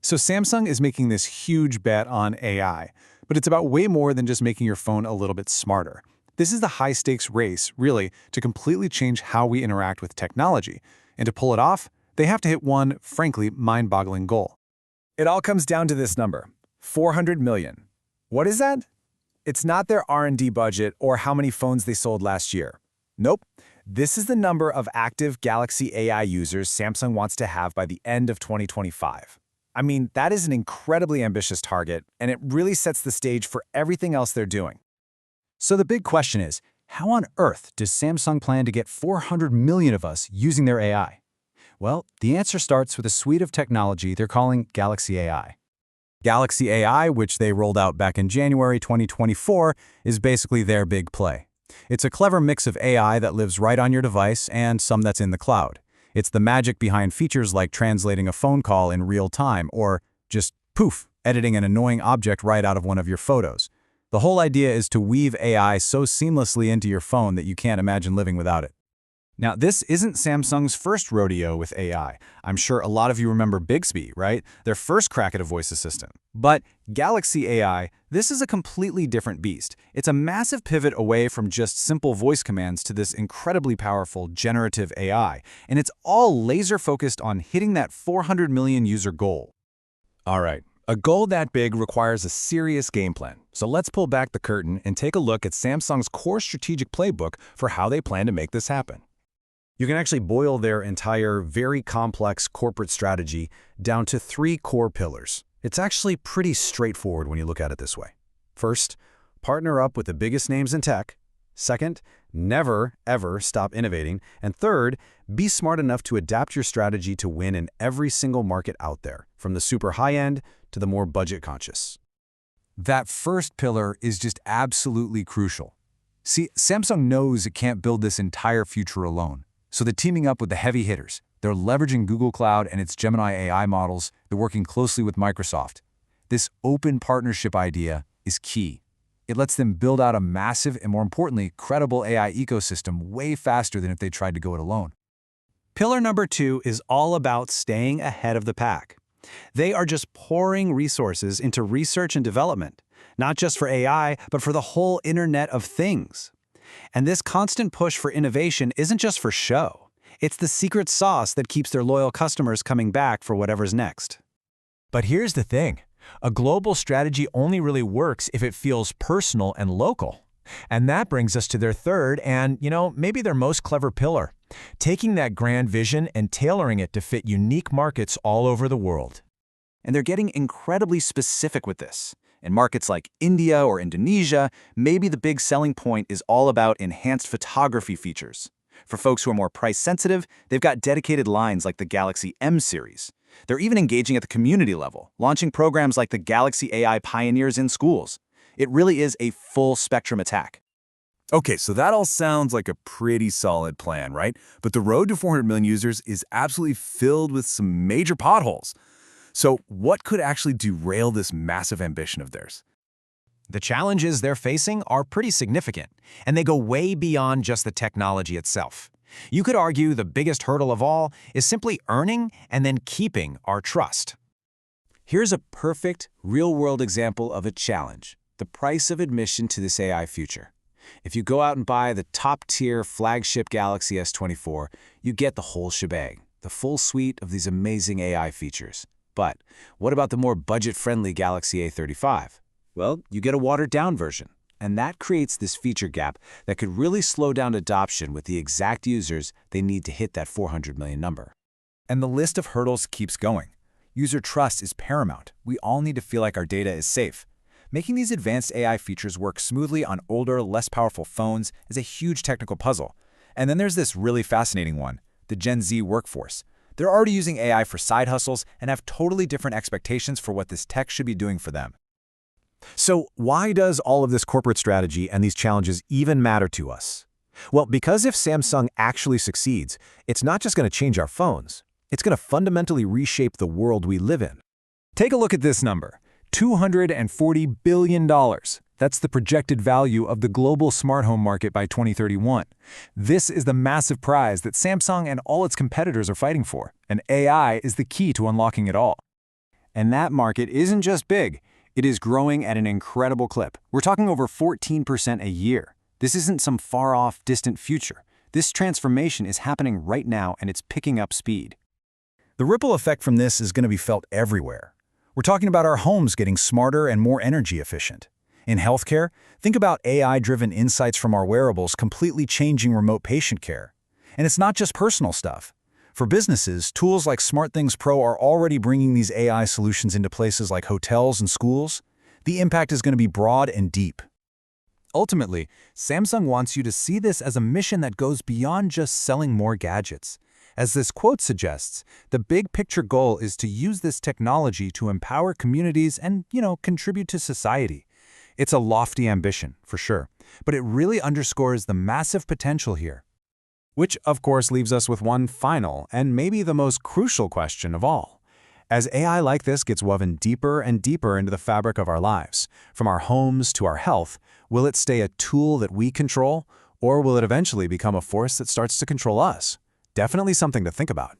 So Samsung is making this huge bet on AI, but it's about way more than just making your phone a little bit smarter. This is the high-stakes race, really, to completely change how we interact with technology. And to pull it off, they have to hit one, frankly, mind-boggling goal. It all comes down to this number, 400 million. What is that? It's not their R&D budget or how many phones they sold last year. Nope. This is the number of active Galaxy AI users Samsung wants to have by the end of 2025. I mean, that is an incredibly ambitious target, and it really sets the stage for everything else they're doing. So the big question is, how on earth does Samsung plan to get 400 million of us using their AI? Well, the answer starts with a suite of technology they're calling Galaxy AI. Galaxy AI, which they rolled out back in January 2024, is basically their big play. It's a clever mix of AI that lives right on your device and some that's in the cloud. It's the magic behind features like translating a phone call in real time or just, poof, editing an annoying object right out of one of your photos. The whole idea is to weave AI so seamlessly into your phone that you can't imagine living without it. Now, this isn't Samsung's first rodeo with AI. I'm sure a lot of you remember Bixby, right? Their first crack at a voice assistant. But Galaxy AI, this is a completely different beast. It's a massive pivot away from just simple voice commands to this incredibly powerful generative AI, and it's all laser-focused on hitting that 400 million user goal. All right, a goal that big requires a serious game plan. So let's pull back the curtain and take a look at Samsung's core strategic playbook for how they plan to make this happen. You can actually boil their entire, very complex corporate strategy down to 3 core pillars. It's actually pretty straightforward when you look at it this way. First, partner up with the biggest names in tech. Second, never, ever stop innovating. And third, be smart enough to adapt your strategy to win in every single market out there, from the super high-end to the more budget-conscious. That first pillar is just absolutely crucial. See, Samsung knows it can't build this entire future alone. So they're teaming up with the heavy hitters. They're leveraging Google Cloud and its Gemini AI models. They're working closely with Microsoft. This open partnership idea is key. It lets them build out a massive and, more importantly, credible AI ecosystem way faster than if they tried to go it alone. Pillar number 2 is all about staying ahead of the pack. They are just pouring resources into research and development, not just for AI, but for the whole Internet of Things. And this constant push for innovation isn't just for show. It's the secret sauce that keeps their loyal customers coming back for whatever's next. But here's the thing. A global strategy only really works if it feels personal and local. And that brings us to their third and, maybe their most clever pillar, taking that grand vision and tailoring it to fit unique markets all over the world. And they're getting incredibly specific with this. In markets like India or Indonesia, maybe the big selling point is all about enhanced photography features. For folks who are more price-sensitive, they've got dedicated lines like the Galaxy M series. They're even engaging at the community level, launching programs like the Galaxy AI Pioneers in schools. It really is a full-spectrum attack. Okay, so that all sounds like a pretty solid plan, right? But the road to 400 million users is absolutely filled with some major potholes. So what could actually derail this massive ambition of theirs? The challenges they're facing are pretty significant, and they go way beyond just the technology itself. You could argue the biggest hurdle of all is simply earning and then keeping our trust. Here's a perfect, real-world example of a challenge: the price of admission to this AI future. If you go out and buy the top-tier flagship Galaxy S24, you get the whole shebang, the full suite of these amazing AI features. But what about the more budget-friendly Galaxy A35? Well, you get a watered-down version, and that creates this feature gap that could really slow down adoption with the exact users they need to hit that 400 million number. And the list of hurdles keeps going. User trust is paramount. We all need to feel like our data is safe. Making these advanced AI features work smoothly on older, less powerful phones is a huge technical puzzle. And then there's this really fascinating one, the Gen Z workforce. They're already using AI for side hustles and have totally different expectations for what this tech should be doing for them. So why does all of this corporate strategy and these challenges even matter to us? Well, because if Samsung actually succeeds, it's not just going to change our phones. It's going to fundamentally reshape the world we live in. Take a look at this number, $240 billion. That's the projected value of the global smart home market by 2031. This is the massive prize that Samsung and all its competitors are fighting for, and AI is the key to unlocking it all. And that market isn't just big, it is growing at an incredible clip. We're talking over 14% a year. This isn't some far-off, distant future. This transformation is happening right now, and it's picking up speed. The ripple effect from this is going to be felt everywhere. We're talking about our homes getting smarter and more energy efficient. In healthcare, think about AI-driven insights from our wearables completely changing remote patient care. And it's not just personal stuff. For businesses, tools like SmartThings Pro are already bringing these AI solutions into places like hotels and schools. The impact is going to be broad and deep. Ultimately, Samsung wants you to see this as a mission that goes beyond just selling more gadgets. As this quote suggests, the big picture goal is to use this technology to empower communities and, contribute to society. It's a lofty ambition, for sure, but it really underscores the massive potential here. Which, of course, leaves us with one final and maybe the most crucial question of all. As AI like this gets woven deeper and deeper into the fabric of our lives, from our homes to our health, will it stay a tool that we control, or will it eventually become a force that starts to control us? Definitely something to think about.